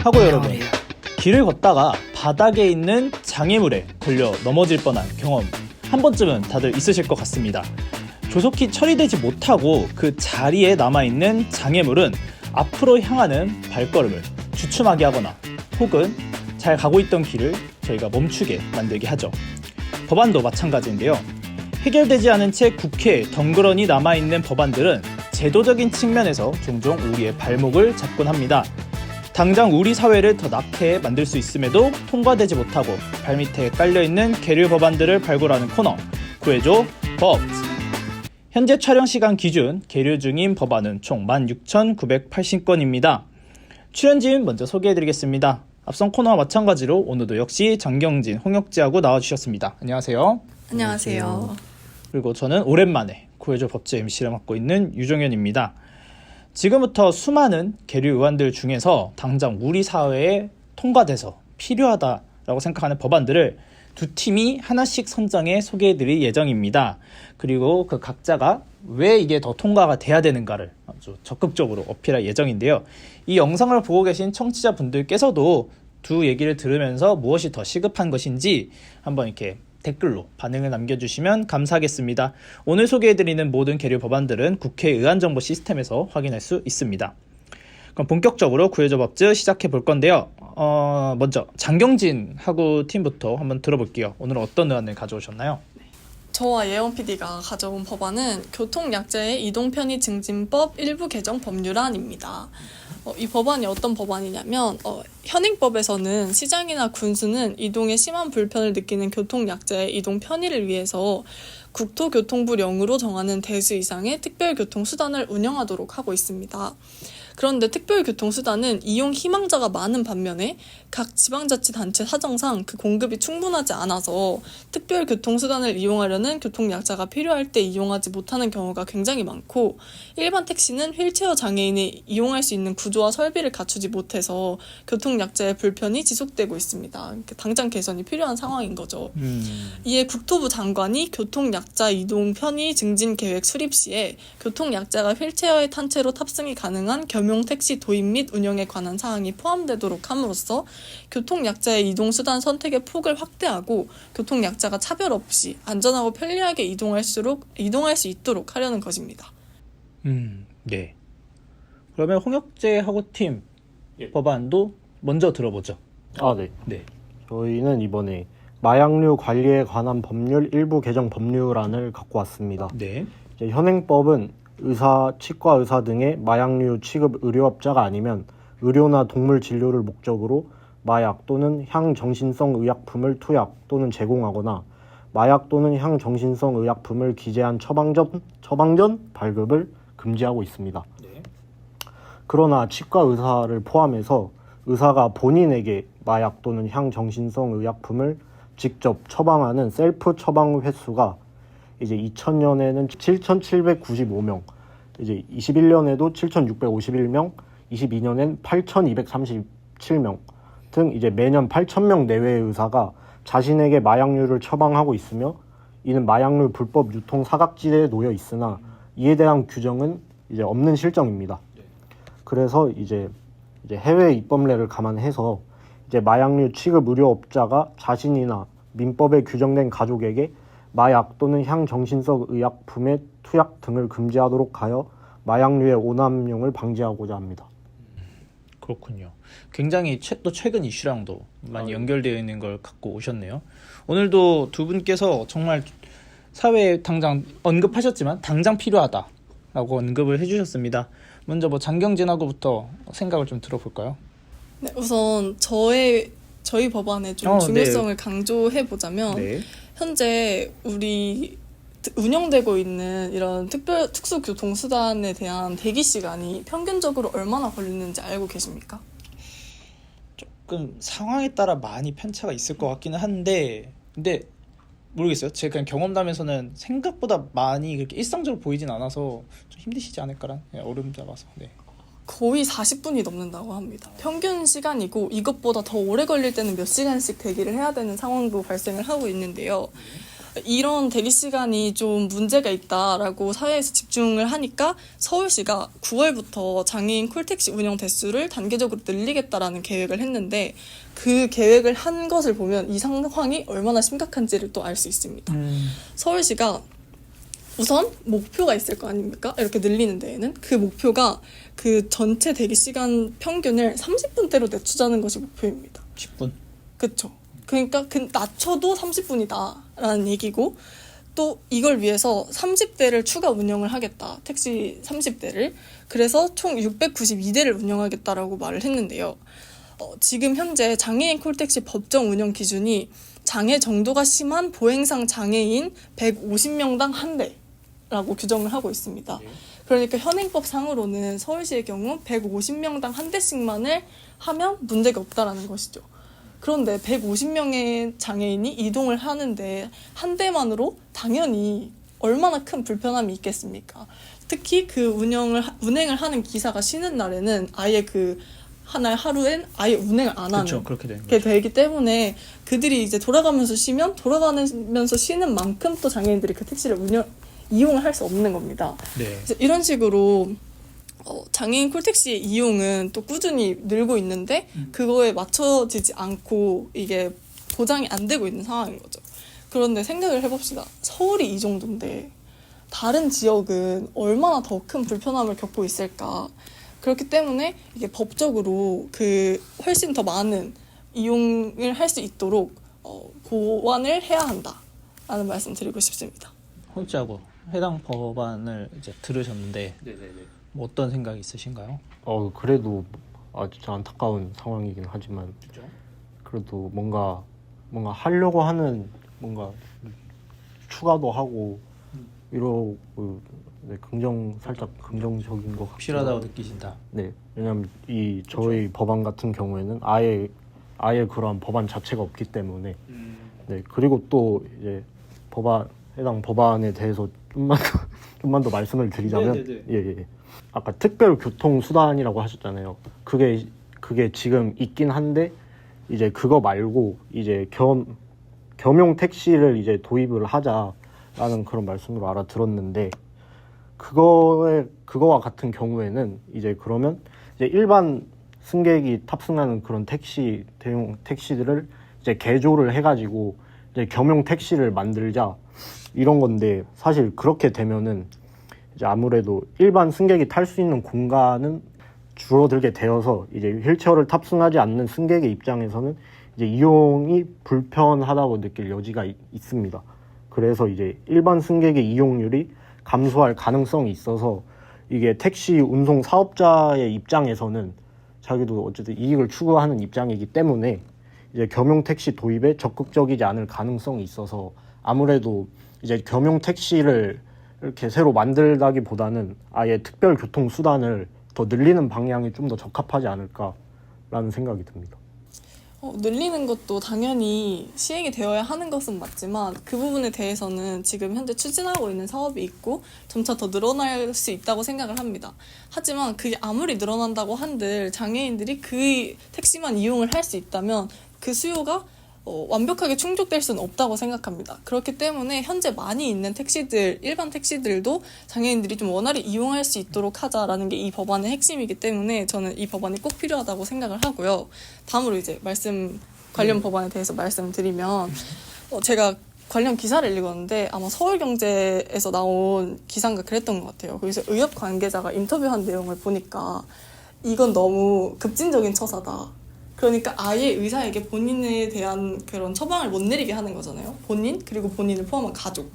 하고 여러분, 길을 걷다가 바닥에 있는 장애물에 걸려 넘어질 뻔한 경험 한 번쯤은 다들 있으실 것 같습니다. 조속히 처리되지 못하고 그 자리에 남아있는 장애물은 앞으로 향하는 발걸음을 주춤하게 하거나 혹은 잘 가고 있던 길을 저희가 멈추게 만들게 하죠. 법안도 마찬가지인데요. 해결되지 않은 채 국회에 덩그러니 남아있는 법안들은 제도적인 측면에서 종종 우리의 발목을 잡곤 합니다. 당장 우리 사회를 더 낙태해 만들 수 있음에도 통과되지 못하고 발밑에 깔려있는 계류 법안들을 발굴하는 코너, 구해줘 법! 현재 촬영 시간 기준 계류 중인 법안은 총 16,980건입니다. 출연진 먼저 소개해드리겠습니다. 앞선 코너와 마찬가지로 오늘도 역시 장경진, 홍혁지하고 나와주셨습니다. 안녕하세요. 안녕하세요. 그리고 저는 오랜만에 구해줘 법제 MC를 맡고 있는 유종현입니다. 지금부터 수많은 계류 의안들 중에서 당장 우리 사회에 통과돼서 필요하다라고 생각하는 법안들을 두 팀이 하나씩 선정해 소개해드릴 예정입니다. 그리고 그 각자가 왜 이게 더 통과가 돼야 되는가를 아주 적극적으로 어필할 예정인데요. 이 영상을 보고 계신 청취자분들께서도 두 얘기를 들으면서 무엇이 더 시급한 것인지 한번 이렇게 댓글로 반응을 남겨주시면 감사하겠습니다. 오늘 소개해드리는 모든 계류 법안들은 국회 의안정보 시스템에서 확인할 수 있습니다. 그럼 본격적으로 구해줘 법즈 시작해 볼 건데요. 먼저 장경진 하고 팀부터 한번 들어볼게요. 오늘 어떤 의안을 가져오셨나요? 저와 예원 PD가 가져온 법안은 교통약자의 이동편의 증진법 일부 개정 법률안입니다. 이 법안이 어떤 법안이냐면 현행법에서는 시장이나 군수는 이동에 심한 불편을 느끼는 교통약자의 이동 편의를 위해서 국토교통부령으로 정하는 대수 이상의 특별교통수단을 운영하도록 하고 있습니다. 그런데 특별교통수단은 이용 희망자가 많은 반면에 각 지방자치단체 사정상 그 공급이 충분하지 않아서 특별교통수단을 이용하려는 교통약자가 필요할 때 이용하지 못하는 경우가 굉장히 많고, 일반 택시는 휠체어 장애인이 이용할 수 있는 구조와 설비를 갖추지 못해서 교통약자의 불편이 지속되고 있습니다. 당장 개선이 필요한 상황인 거죠. 이에 국토부 장관이 교통약자 이동 편의 증진 계획 수립 시에 교통약자가 휠체어에 탄 채로 탑승이 가능한 겸용 택시 도입 및 운영에 관한 사항이 포함되도록 함으로써 교통약자의 이동수단 선택의 폭을 확대하고 교통약자가 차별 없이 안전하고 편리하게 이동할 수 있도록 하려는 것입니다. 네. 그러면 홍혁재하고 팀 법안도 먼저 들어보죠. 네. 저희는 이번에 마약류 관리에 관한 법률 일부 개정 법률안을 갖고 왔습니다. 네. 이제 현행법은 의사, 치과 의사 등의 마약류 취급 의료업자가 아니면 의료나 동물 진료를 목적으로 마약 또는 향정신성 의약품을 투약 또는 제공하거나 마약 또는 향정신성 의약품을 기재한 처방전 발급을 금지하고 있습니다. 네. 그러나 치과 의사를 포함해서 의사가 본인에게 마약 또는 향정신성 의약품을 직접 처방하는 셀프 처방 횟수가 이제 2000년에는 7,795명, 이제 21년에도 7,651명, 22년엔 8,237명 등 이제 매년 8,000명 내외의 의사가 자신에게 마약류를 처방하고 있으며, 이는 마약류 불법 유통 사각지대에 놓여 있으나 이에 대한 규정은 이제 없는 실정입니다. 그래서 이제 해외 입법례를 감안해서 이제 마약류 취급 의료업자가 자신이나 민법에 규정된 가족에게 마약 또는 향정신성 의약품의 투약 등을 금지하도록 하여 마약류의 오남용을 방지하고자 합니다. 그렇군요. 굉장히 또 최근 이슈랑도 많이 연결되어 있는 걸 갖고 오셨네요. 오늘도 두 분께서 정말 사회에 당장 언급하셨지만 당장 필요하다라고 언급을 해주셨습니다. 먼저 장경진하고부터 생각을 좀 들어볼까요? 네, 우선 저희 법안의 좀 중요성을 강조해보자면, 현재 우리 운영되고 있는 이런 특수교통수단에 대한 대기 시간이 평균적으로 얼마나 걸리는지 알고 계십니까? 조금 상황에 따라 많이 편차가 있을 것 같기는 한데, 근데 모르겠어요. 제 그냥 경험담에서는 생각보다 많이 그렇게 일상적으로 보이진 않아서 좀 힘드시지 않을까라는 어려움 잡아서. 네. 거의 40분이 넘는다고 합니다. 평균 시간이고 이것보다 더 오래 걸릴 때는 몇 시간씩 대기를 해야 되는 상황도 발생을 하고 있는데요. 이런 대기 시간이 좀 문제가 있다라고 사회에서 집중을 하니까 서울시가 9월부터 장애인 콜택시 운영 대수를 단계적으로 늘리겠다라는 계획을 했는데 그 계획을 한 것을 보면 이 상황이 얼마나 심각한지를 또 알 수 있습니다. 서울시가 우선 목표가 있을 거 아닙니까? 이렇게 늘리는 데에는 그 목표가 그 전체 대기 시간 평균을 30분대로 늦추자는 것이 목표입니다. 10분. 그렇죠. 그러니까 낮춰도 30분이다라는 얘기고 또 이걸 위해서 30대를 추가 운영을 하겠다. 택시 30대를. 그래서 총 692대를 운영하겠다라고 말을 했는데요. 지금 현재 장애인 콜택시 법정 운영 기준이 장애 정도가 심한 보행상 장애인 150명당 한 대라고 규정을 하고 있습니다. 그러니까 현행법 상으로는 서울시의 경우 150명당 한 대씩만을 하면 문제가 없다라는 것이죠. 그런데 150명의 장애인이 이동을 하는데 한 대만으로 당연히 얼마나 큰 불편함이 있겠습니까? 특히 그 운행을 하는 기사가 쉬는 날에는 아예 그 하루엔 아예 운행을 안 하는 그렇죠. 그렇게 되는 게 거죠. 되기 때문에 그들이 이제 돌아가면서 쉬면 돌아가면서 쉬는 만큼 또 장애인들이 그 택시를 이용을 할 수 없는 겁니다. 네. 그래서 이런 식으로 장애인 콜택시의 이용은 또 꾸준히 늘고 있는데 그거에 맞춰지지 않고 이게 보장이 안 되고 있는 상황인 거죠. 그런데 생각을 해봅시다. 서울이 이 정도인데 다른 지역은 얼마나 더 큰 불편함을 겪고 있을까. 그렇기 때문에 이게 법적으로 훨씬 더 많은 이용을 할 수 있도록 보완을 해야 한다라는 말씀 드리고 싶습니다. 혹시하고 해당 법안을 이제 들으셨는데 뭐 어떤 생각이 있으신가요? 그래도 진짜 안타까운 상황이긴 하지만 그래도 뭔가 하려고 하는 뭔가 추가도 하고 이러고 살짝 긍정적인 것 같아요. 필요하다고 느끼신다. 네, 왜냐면 저희 법안 같은 경우에는 아예 그러한 법안 자체가 없기 때문에 네, 그리고 또 이제 해당 법안에 대해서 좀만 더 말씀을 드리자면 예. 아까 특별 교통 수단이라고 하셨잖아요. 그게 지금 있긴 한데 이제 그거 말고 이제 겸용 택시를 이제 도입을 하자라는 그런 말씀으로 알아들었는데 그거와 같은 경우에는 이제 그러면 이제 일반 승객이 탑승하는 그런 대용 택시들을 이제 개조를 해가지고 이제 겸용 택시를 만들자 이런 건데 사실 그렇게 되면은 이제 아무래도 일반 승객이 탈 수 있는 공간은 줄어들게 되어서 이제 휠체어를 탑승하지 않는 승객의 입장에서는 이제 이용이 불편하다고 느낄 여지가 있습니다. 그래서 이제 일반 승객의 이용률이 감소할 가능성이 있어서 이게 택시 운송 사업자의 입장에서는 자기도 어쨌든 이익을 추구하는 입장이기 때문에 이제 겸용 택시 도입에 적극적이지 않을 가능성이 있어서 아무래도 이제 겸용 택시를 이렇게 새로 만들다기보다는 아예 특별 교통 수단을 더 늘리는 방향이 좀 더 적합하지 않을까라는 생각이 듭니다. 늘리는 것도 당연히 시행이 되어야 하는 것은 맞지만 그 부분에 대해서는 지금 현재 추진하고 있는 사업이 있고 점차 더 늘어날 수 있다고 생각을 합니다. 하지만 그게 아무리 늘어난다고 한들 장애인들이 그 택시만 이용을 할 수 있다면 그 수요가 완벽하게 충족될 수는 없다고 생각합니다. 그렇기 때문에 현재 많이 있는 일반 택시들도 장애인들이 좀 원활히 이용할 수 있도록 하자라는 게 이 법안의 핵심이기 때문에 저는 이 법안이 꼭 필요하다고 생각을 하고요. 다음으로 이제 관련 법안에 대해서 말씀드리면 제가 관련 기사를 읽었는데 아마 서울경제에서 나온 기사인가 그랬던 것 같아요. 거기서 의협 관계자가 인터뷰한 내용을 보니까 이건 너무 급진적인 처사다. 그러니까 아예 의사에게 본인에 대한 그런 처방을 못 내리게 하는 거잖아요. 그리고 본인을 포함한 가족.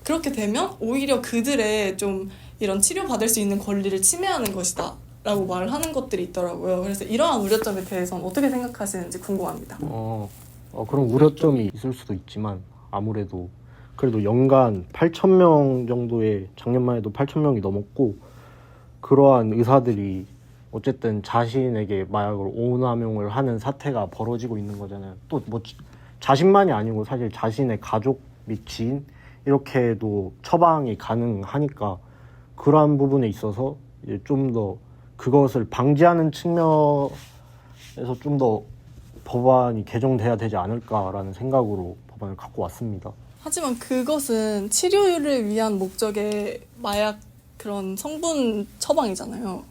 그렇게 되면 오히려 그들의 좀 이런 치료받을 수 있는 권리를 침해하는 것이다 라고 말을 하는 것들이 있더라고요. 그래서 이러한 우려점에 대해서는 어떻게 생각하시는지 궁금합니다. 그런 우려점이 있을 수도 있지만 아무래도 그래도 연간 8,000명 정도의 작년만 해도 8,000명이 넘었고 그러한 의사들이 어쨌든 자신에게 마약을 오남용을 하는 사태가 벌어지고 있는 거잖아요. 또 뭐 자신만이 아니고 사실 자신의 가족 및 지인 이렇게도 처방이 가능하니까 그러한 부분에 있어서 이제 좀 더 그것을 방지하는 측면에서 좀 더 법안이 개정돼야 되지 않을까라는 생각으로 법안을 갖고 왔습니다. 하지만 그것은 치료를 위한 목적의 마약 그런 성분 처방이잖아요.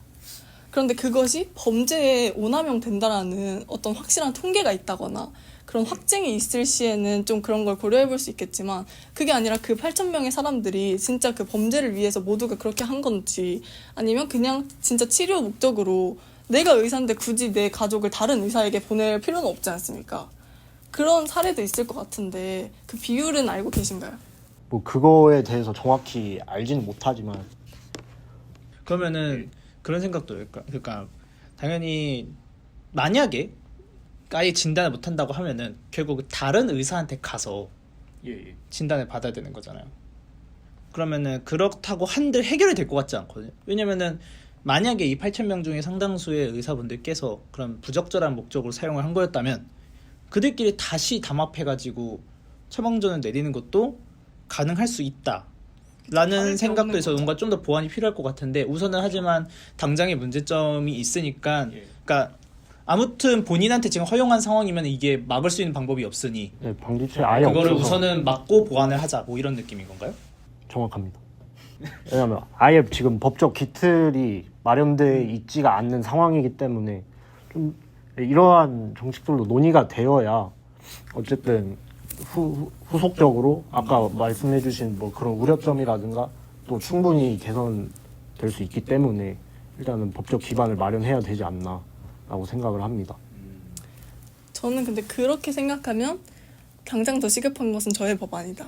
그런데 그것이 범죄에 오남용 된다라는 어떤 확실한 통계가 있다거나 그런 확증이 있을 시에는 좀 그런 걸 고려해 볼 수 있겠지만 그게 아니라 그 8,000명의 사람들이 진짜 그 범죄를 위해서 모두가 그렇게 한 건지 아니면 그냥 진짜 치료 목적으로 내가 의사인데 굳이 내 가족을 다른 의사에게 보낼 필요는 없지 않습니까? 그런 사례도 있을 것 같은데 그 비율은 알고 계신가요? 뭐 그거에 대해서 정확히 알지는 못하지만 그러면은 그런 생각도 그러니까 당연히 만약에 아예 진단을 못한다고 하면은 결국 다른 의사한테 가서 진단을 받아야 되는 거잖아요. 그러면은 그렇다고 한들 해결이 될 것 같지 않거든요. 왜냐면은 만약에 이 8,000명 중에 상당수의 의사분들께서 그런 부적절한 목적으로 사용을 한 거였다면 그들끼리 다시 담합해가지고 처방전을 내리는 것도 가능할 수 있다. 라는 생각도 있어서 뭔가 좀 더 보완이 필요할 것 같은데 우선은 하지만 당장의 문제점이 있으니까 그러니까 아무튼 본인한테 지금 허용한 상황이면 이게 막을 수 있는 방법이 없으니 네, 방지체 아예 그거를 없어서 우선은 막고 보완을 하자 뭐 이런 느낌인 건가요? 정확합니다. 왜냐하면 아예 지금 법적 기틀이 마련돼 있지가 않는 상황이기 때문에 좀 이러한 정책들도 논의가 되어야 어쨌든 후속적으로 아까 말씀해주신 뭐 그런 우려점이라든가 또 충분히 개선될 수 있기 때문에 일단은 법적 기반을 마련해야 되지 않나라고 생각을 합니다. 저는 근데 그렇게 생각하면 당장 더 시급한 것은 저의 법안이다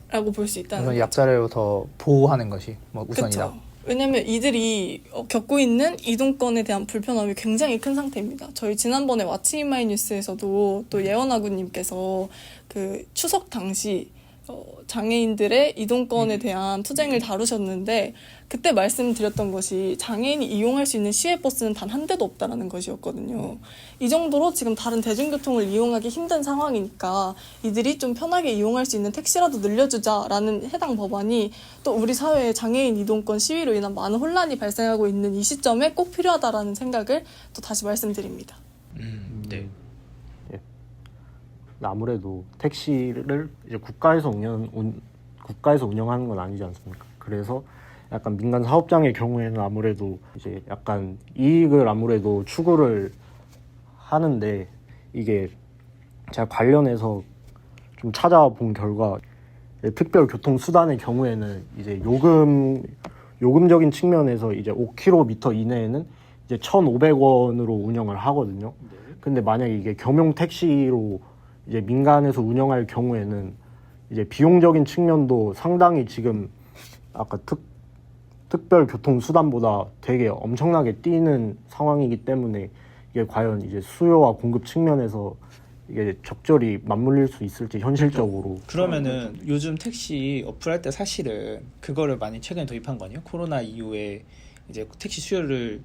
라고 볼 수 있다는 우선 거죠. 약자를 더 보호하는 것이 뭐 우선이다. 그쵸. 왜냐면 이들이 겪고 있는 이동권에 대한 불편함이 굉장히 큰 상태입니다. 저희 지난번에 왓츠인마이 뉴스에서도 또 예원아구님께서 그 추석 당시 장애인들의 이동권에 대한 투쟁을 다루셨는데 그때 말씀드렸던 것이 장애인이 이용할 수 있는 시외버스는 단 한 대도 없다라는 것이었거든요. 이 정도로 지금 다른 대중교통을 이용하기 힘든 상황이니까 이들이 좀 편하게 이용할 수 있는 택시라도 늘려주자라는 해당 법안이 또 우리 사회의 장애인 이동권 시위로 인한 많은 혼란이 발생하고 있는 이 시점에 꼭 필요하다라는 생각을 또 다시 말씀드립니다. 네. 아무래도 택시를 이제 국가에서 운영하는 건 아니지 않습니까? 그래서 약간 민간 사업장의 경우에는 아무래도 이제 약간 이익을 아무래도 추구를 하는데 이게 제가 관련해서 좀 찾아본 결과 특별 교통 수단의 경우에는 이제 요금적인 측면에서 이제 5km 이내에는 이제 1,500원으로 운영을 하거든요. 근데 만약에 이게 겸용 택시로 이제 민간에서 운영할 경우에는 이제 비용적인 측면도 상당히 지금 아까 특별 교통 수단보다 되게 엄청나게 뛰는 상황이기 때문에 이게 과연 이제 수요와 공급 측면에서 이게 적절히 맞물릴 수 있을지 현실적으로. 그러면은 요즘 택시 어플할 때 사실은 그거를 많이 최근에 도입한 거 아니에요? 코로나 이후에 이제 택시 수요를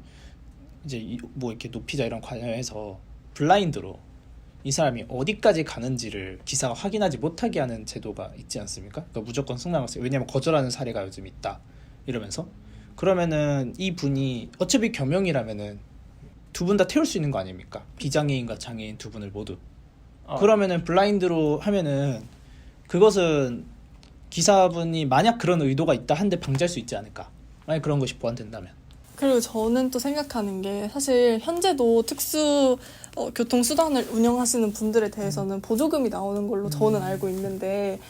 이제 뭐 이렇게 높이자 이런 관여해서 블라인드로 이 사람이 어디까지 가는지를 기사가 확인하지 못하게 하는 제도가 있지 않습니까? 그러니까 무조건 승낙을 왜냐면 거절하는 사례가 요즘 있다 이러면서 그러면은 이 분이 어차피 겸용이라면은 두 분 다 태울 수 있는 거 아닙니까? 비장애인과 장애인 두 분을 모두. 그러면은 블라인드로 하면은 그것은 기사분이 만약 그런 의도가 있다 한데 방지할 수 있지 않을까? 만약 그런 것이 보완된다면. 그리고 저는 또 생각하는 게 사실 현재도 특수 교통수단을 운영하시는 분들에 대해서는 보조금이 나오는 걸로 저는 알고 있는데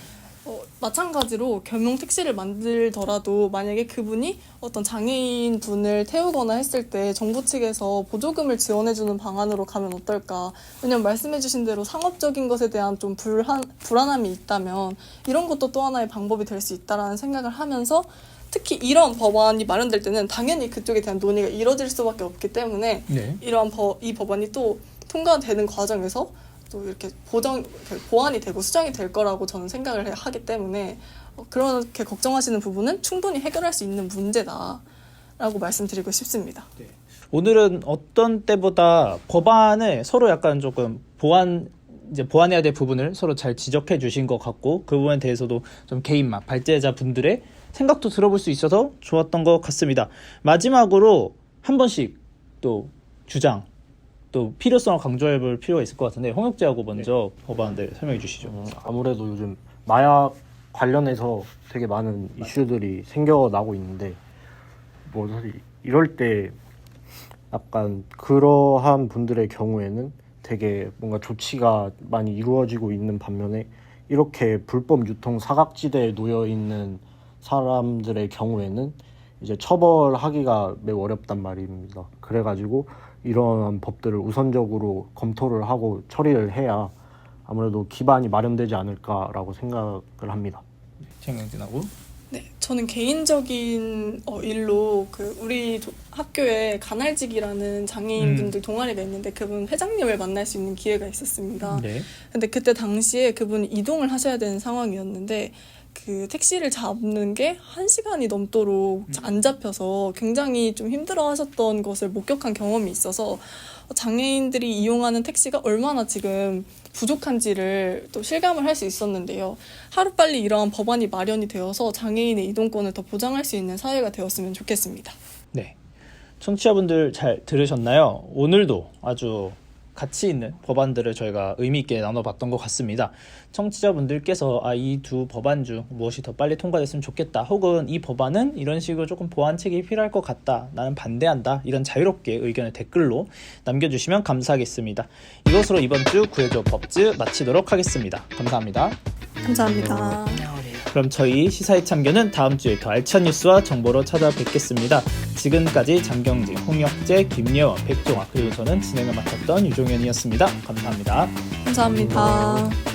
마찬가지로 겸용 택시를 만들더라도 만약에 그분이 어떤 장애인 분을 태우거나 했을 때 정부 측에서 보조금을 지원해주는 방안으로 가면 어떨까. 왜냐면 말씀해주신 대로 상업적인 것에 대한 좀 불안함이 있다면 이런 것도 또 하나의 방법이 될 수 있다라는 생각을 하면서 특히 이런 법안이 마련될 때는 당연히 그쪽에 대한 논의가 이뤄질 수밖에 없기 때문에 이러한 이 법안이 또 통과되는 과정에서 또 이렇게 보완이 되고 수정이 될 거라고 저는 생각을 하기 때문에 그렇게 걱정하시는 부분은 충분히 해결할 수 있는 문제다라고 말씀드리고 싶습니다. 네. 오늘은 어떤 때보다 법안을 서로 약간 조금 보완해야 될 부분을 서로 잘 지적해 주신 것 같고 그 부분에 대해서도 좀 개인막 발제자 분들의 생각도 들어볼 수 있어서 좋았던 것 같습니다. 마지막으로 한 번씩 또 주장 또 필요성을 강조해 볼 필요가 있을 것 같은데 홍혁재하고 먼저 법안들 설명해 주시죠. 아무래도 요즘 마약 관련해서 되게 많은 이슈들이 생겨나고 있는데 뭐 사실 이럴 때 약간 그러한 분들의 경우에는 되게 뭔가 조치가 많이 이루어지고 있는 반면에 이렇게 불법 유통 사각지대에 놓여 있는 사람들의 경우에는 이제 처벌하기가 매우 어렵단 말입니다. 그래가지고 이러한 법들을 우선적으로 검토를 하고 처리를 해야 아무래도 기반이 마련되지 않을까라고 생각을 합니다. 정영진하고 네, 저는 개인적인 일로 우리 학교에 가날직이라는 장애인분들 동아리가 있는데 그분 회장님을 만날 수 있는 기회가 있었습니다. 네. 근데 그때 당시에 그분이 이동을 하셔야 되는 상황이었는데 그 택시를 잡는 게 1시간이 넘도록 안 잡혀서 굉장히 좀 힘들어 하셨던 것을 목격한 경험이 있어서 장애인들이 이용하는 택시가 얼마나 지금 부족한지를 또 실감을 할 수 있었는데요. 하루빨리 이러한 법안이 마련이 되어서 장애인의 이동권을 더 보장할 수 있는 사회가 되었으면 좋겠습니다. 네. 청취자분들 잘 들으셨나요? 오늘도 아주 가치 있는 법안들을 저희가 의미 있게 나눠봤던 것 같습니다. 청취자분들께서 이 두 법안 중 무엇이 더 빨리 통과됐으면 좋겠다, 혹은 이 법안은 이런 식으로 조금 보완책이 필요할 것 같다, 나는 반대한다, 이런 자유롭게 의견을 댓글로 남겨주시면 감사하겠습니다. 이것으로 이번 주 구해줘 법즈 마치도록 하겠습니다. 감사합니다. 감사합니다. 그럼 저희 시사의 참견은 다음 주에 더 알찬 뉴스와 정보로 찾아뵙겠습니다. 지금까지 장경진, 홍혁재, 김예원, 백종아, 그리고 저는 진행을 맡았던 유종현이었습니다. 감사합니다. 감사합니다.